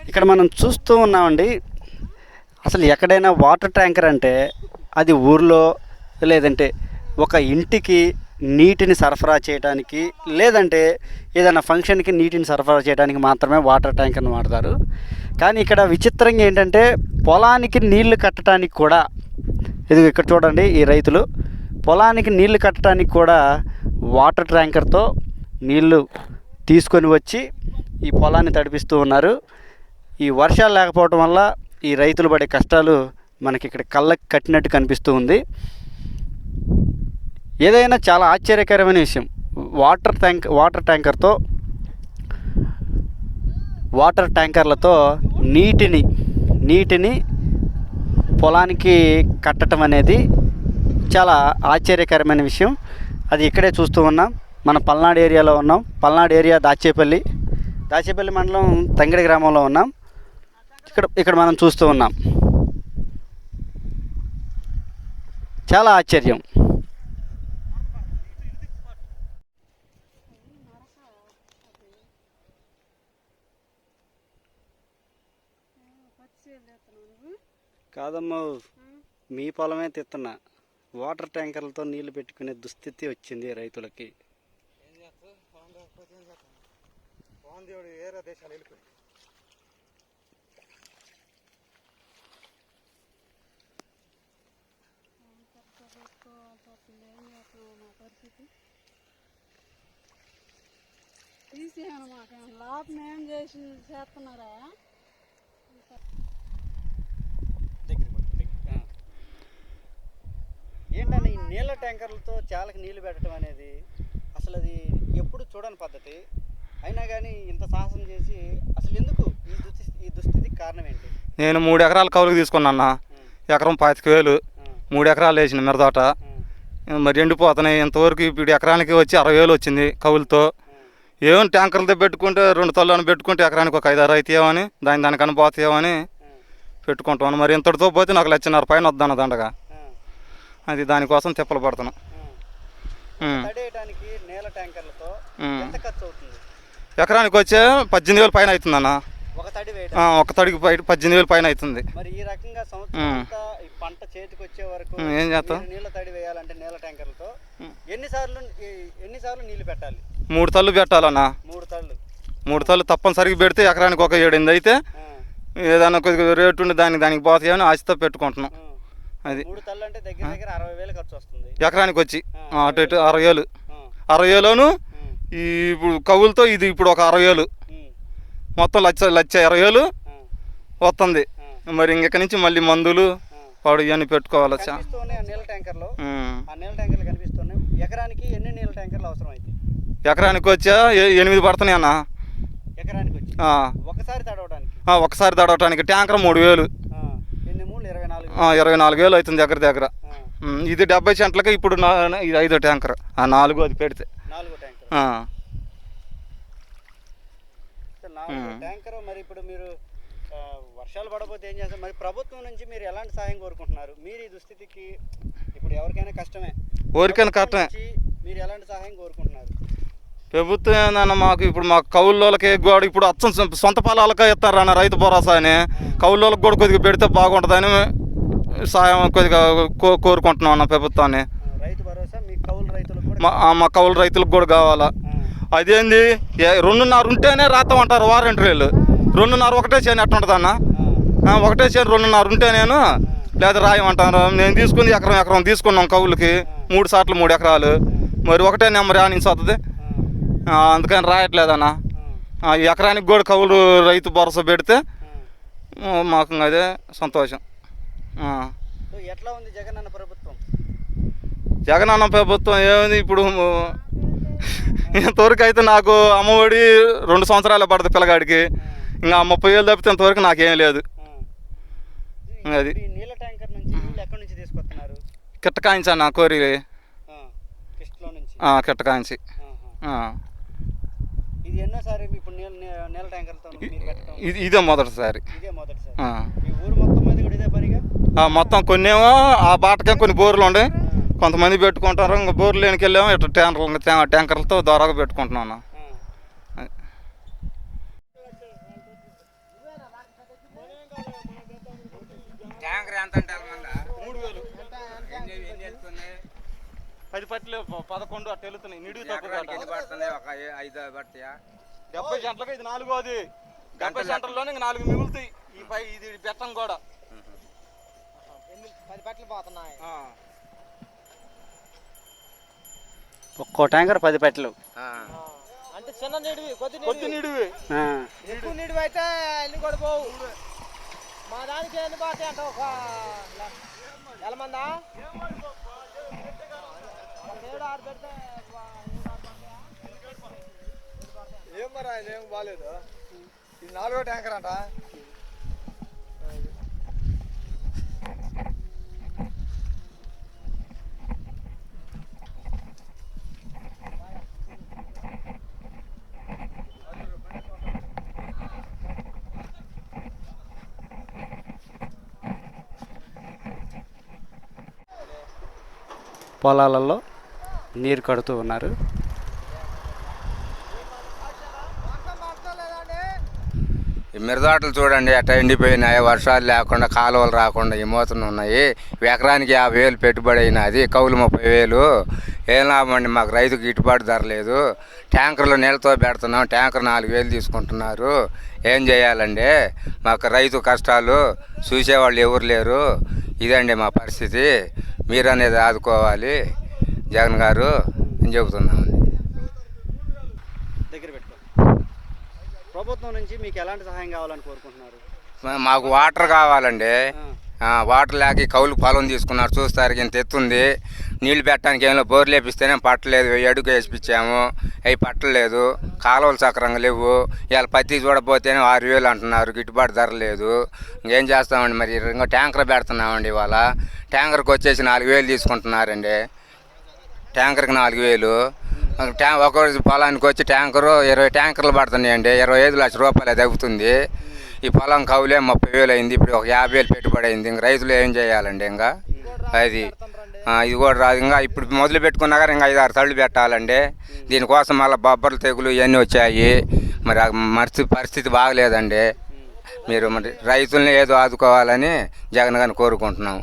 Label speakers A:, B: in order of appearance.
A: ఇక్కడ మనం చూస్తూ ఉన్నామండి. అసలు ఎక్కడైనా వాటర్ ట్యాంకర్ అంటే అది ఊర్లో లేదంటే ఒక ఇంటికి నీటిని సరఫరా చేయడానికి లేదంటే ఏదైనా ఫంక్షన్కి నీటిని సరఫరా చేయడానికి మాత్రమే వాటర్ ట్యాంకర్ని వాడతారు. కానీ ఇక్కడ విచిత్రంగా ఏంటంటే పొలానికి నీళ్లు కట్టడానికి కూడా, ఇది ఇక్కడ చూడండి, ఈ రైతులు పొలానికి నీళ్లు కట్టడానికి కూడా వాటర్ ట్యాంకర్తో నీళ్లు తీసుకొని వచ్చి ఈ పొలాన్ని తడిపిస్తూ ఉన్నారు. ఈ వర్షాలు లేకపోవడం వల్ల ఈ రైతులు పడే కష్టాలు మనకి ఇక్కడ కళ్ళకి కట్టినట్టు కనిపిస్తూ ఉంది. ఏదైనా చాలా ఆశ్చర్యకరమైన విషయం, వాటర్ ట్యాంకర్లతో నీటిని పొలానికి కట్టడం అనేది చాలా ఆశ్చర్యకరమైన విషయం. అది ఇక్కడే చూస్తూ ఉన్నాం. మన పల్నాడు ఏరియాలో ఉన్నాం. పల్నాడు ఏరియా దాచేపల్లి మండలం తంగిడి గ్రామంలో ఉన్నాం. ఇక్కడ మనం చూస్తూ ఉన్నాం. చాలా ఆశ్చర్యం. కాదమ్మా, మీ పొలమే తిత్తన్నా. వాటర్ ట్యాంకర్లతో నీళ్లు పెట్టుకునే దుస్థితి వచ్చింది రైతులకి.
B: లాభం ఏం చేసి చేస్తున్నారా?
A: ఏంటంటే ఈ నీళ్ళ ట్యాంకర్లతో చాలాకి నీళ్లు పెట్టడం అనేది అసలు అది ఎప్పుడు చూడని పద్ధతి. అయినా కానీ ఇంత సాహసం చేసి అసలు ఎందుకు ఈ దుస్థితికి కారణం ఏంటి?
C: నేను 3 ఎకరాల కౌలుకి తీసుకున్నా. ఎకరం 25,000, 3 ఎకరాలు వేసిన మిరదోట. మరి ఎండిపోతున్నాయి. ఇంతవరకు ఇప్పుడు ఎకరానికి వచ్చి 60,000 వచ్చింది కౌలుతో. ఏమో ట్యాంకర్లతో పెట్టుకుంటే 2 తల్లని పెట్టుకుంటే ఎకరానికి ఒక 5-6 అవుతాయేమని, దానికన్నా పోతాయేమని పెట్టుకుంటాను. మరి ఇంతటితో పోతే నాకు 1,50,000 పైన వద్దన్న దండగా. అది దానికోసం తిప్పలు పడుతున్నాం. ఎకరానికి వచ్చే 18,000 పైన అవుతుందన్న. ఒక తడికి 18,000 పైన అవుతుంది. ఏం చేస్తాం?
A: నీళ్లు పెట్టాలి?
C: 3 తళ్ళు పెట్టాలన్నా. 3 తళ్ళు తప్పనిసరిగా పెడితే ఎకరానికి ఒక 7-8 అయితే ఏదైనా కొద్దిగా రేటు ఉండి దానికి పోతాయని ఆశతో పెట్టుకుంటున్నాం. అది
A: 3 తళ్ళు అంటే దగ్గర 60,000 ఖర్చు వస్తుంది
C: ఎకరానికి వచ్చి. అటు ఇటు 60,000 ఈ ఇప్పుడు కవులతో ఇది ఇప్పుడు ఒక 60,000 మొత్తం 1,20,000 వస్తుంది. మరి ఇంక నుంచి మళ్ళీ మందులు వాడు ఇవన్నీ పెట్టుకోవాలి.
A: ఎకరానికి ఎన్ని నీళ్ళ ట్యాంకర్లు అవసరం అయితే?
C: ఎకరానికి వచ్చా 8 పడుతున్నాయి అన్న.
A: ఎకరానికి వచ్చి
C: ఒకసారి తడవటానికి ట్యాంకర్ 3,000. 24,000 అవుతుంది దగ్గర. ఇది 70 సెంట్లకి. ఇప్పుడు ఇది 5వ ట్యాంకర్. 4 అది పెడితే
A: 4 ట్యాంకర్. మరి ఇప్పుడు మీరు వర్షాలు పడకపోతే ఏం చేస్తారు? మరి ప్రభుత్వం నుంచి మీరు ఎలాంటి సహాయం కోరుకుంటున్నారు? మీరు ఈ దుస్థితికి ఇప్పుడు ఎవరికైనా కష్టమే, మీరు ఎలాంటి సహాయం కోరుకుంటున్నారు?
C: ప్రభుత్వం ఏందన్న మాకు ఇప్పుడు మాకు కౌలులకి కూడా ఇప్పుడు అచ్చం సొంత పొలాలకే ఇస్తారన్న రైతు భరోసా అని. కౌలులకు కూడా కొద్దిగా పెడితే బాగుంటుందని సాయం కొద్దిగా కోరుకుంటున్నాం అన్న ప్రభుత్వాన్ని. మా కౌలు రైతులకు కూడా కావాలా. అదేంది 2.5 ఉంటేనే రాస్తామంటారు వారంటీలు. 2.5 ఒకటే చేయని ఎట్లా ఉంటుంది అన్న? ఒకటే చేయని 2.5 ఉంటే నేను లేదా రాయమంటారు. నేను తీసుకుంది ఎకరం తీసుకున్నాం కౌలుకి 3 సార్లు 3 ఎకరాలు. మరి ఒకటే నెంబర్ నుంచి వస్తుంది, అందుకని రాయట్లేదన్న. ఎకరానికి కూడా కౌలు రైతు భరోసా పెడితే మాకు అదే సంతోషం.
A: ఎట్లా ఉంది జగనన్న ప్రభుత్వం?
C: జగనన్న ప్రభుత్వం ఏముంది ఇప్పుడు ఇంతవరకు అయితే నాకు అమ్మఒడి 2 సంవత్సరాలు పడుతుంది పిల్లగాడికి. ఇంకా 30,000 తప్పితే ఇంతవరకు నాకేం లేదు. అది
A: నీళ్ళ ట్యాంకర్ నుంచి ఎక్కడి నుంచి తీసుకొస్తున్నారు?
C: కిట్టకాయించి అన్న, కోరి కిట్టకాయించి.
A: ఇది ఎన్నోసారి ఇప్పుడు నీళ్ళ ట్యాంకర్తో
C: ఇదే మొదటిసారి.
A: ఈ ఊరు మొత్తం మీద కూడా ఇదే పనిగా?
C: మొత్తం కొన్నేమో ఆ బాటకే కొన్ని బోర్లు ఉండే, కొంతమంది పెట్టుకుంటారు. ఇంకా బోర్లు లేనికి వెళ్ళాము ఇట్లా ట్యాంకర్లతో ద్వారాగా పెట్టుకుంటున్నాను. 10 పట్లు 11 అట్ట వెళ్తున్నాయి నిడుగు తక్కువ
D: ఎన్ని పడుతున్నాయి? ఒక 5 పడతాయా?
C: 70 సెంట్లకి ఇది 4 70 సెంటర్లోనే ఇంక 4 మిగులుతాయి. ఇది పెట్టం కూడా
E: 10 పట్లు పోతున్నాయి.
A: ఒక్కో ట్యాంకర్ 10 పెట్టెలు.
E: అంటే చిన్న నీడివి
C: కొద్ది నిడివి.
E: ఎక్కువ నీడివి అయితే అన్ని కూడా పోవు. మా దానికి ఎన్ని పోతాయి అంటే ఒక ఎలా మందా 7-6 పెడితే
D: ఏం మరి ఆయన ఏం బాగాలేదు. ఇది 4వ ట్యాంకర్ అంట.
A: పొలాలలో నీరు కడుతూ ఉన్నారు.
D: ఈ మిరదాటలు చూడండి ఎట్లా ఎండిపోయినాయి. వర్షాలు లేకుండా కాలువలు రాకుండా ఈ మూతలు ఉన్నాయి. ఎకరానికి 50,000 పెట్టుబడి అయినది. కౌలు 30,000. ఏం లాభం అండి, మాకు రైతుకు గిట్టుబాటు ధర లేదు. ట్యాంకర్లో నీళ్ళతో పెడుతున్నాం, ట్యాంకర్ 4,000 తీసుకుంటున్నారు. ఏం చేయాలండి? మాకు రైతు కష్టాలు చూసేవాళ్ళు ఎవరు లేరు. ఇదండి మా పరిస్థితి. మీరు అనేది ఆదుకోవాలి జగన్ గారు అని చెబుతున్నామండి.
A: దగ్గర పెట్టుకో. ప్రభుత్వం నుంచి మీకు ఎలాంటి సహాయం కావాలని కోరుకుంటున్నారు?
D: మాకు వాటర్ కావాలండి. వాటర్ లేక ఈ కౌలు పొలం తీసుకున్నారు. చూస్తారు ఇంత ఎత్తుంది. నీళ్లు పెట్టడానికి ఏమైనా బోర్లు వేపిస్తేనే పట్టలేదు. 1000 అడుగు వేసిపించాము, అవి పట్టలేదు. కాలువలు సక్రంగా లేవు. ఇవాళ పత్తి చూడకపోతేనే 6,000 అంటున్నారు. గిట్టుబాటు ధర లేదు. ఇంకేం చేస్తామండి? మరి ఇంకా ట్యాంకర్ పెడుతున్నామండి. ఇవాళ ట్యాంకర్కి వచ్చేసి 4,000 తీసుకుంటున్నారండి. ట్యాంకర్కి 4,000. ఒక పొలానికి వచ్చి ట్యాంకరు 20 ట్యాంకర్లు పడుతున్నాయండి. 25 లక్షల రూపాయలు తగ్గుతుంది. ఈ పొలం కౌలే 30,000 అయింది. ఇప్పుడు ఒక 50,000 పెట్టుబడి అయింది. ఇంక రైతులు ఏం చేయాలండి? ఇంకా అది ఇది కూడా రాదు. ఇంకా ఇప్పుడు మొదలు పెట్టుకున్నాక ఇంకా 5-6 తళ్ళు పెట్టాలండి. దీనికోసం మళ్ళీ బొబ్బర్లు తెగులు ఇవన్నీ వచ్చాయి. మరి పరిస్థితి బాగలేదండి. మీరు మరి రైతుల్ని ఏదో ఆదుకోవాలని జగన్ గారిని కోరుకుంటున్నాము.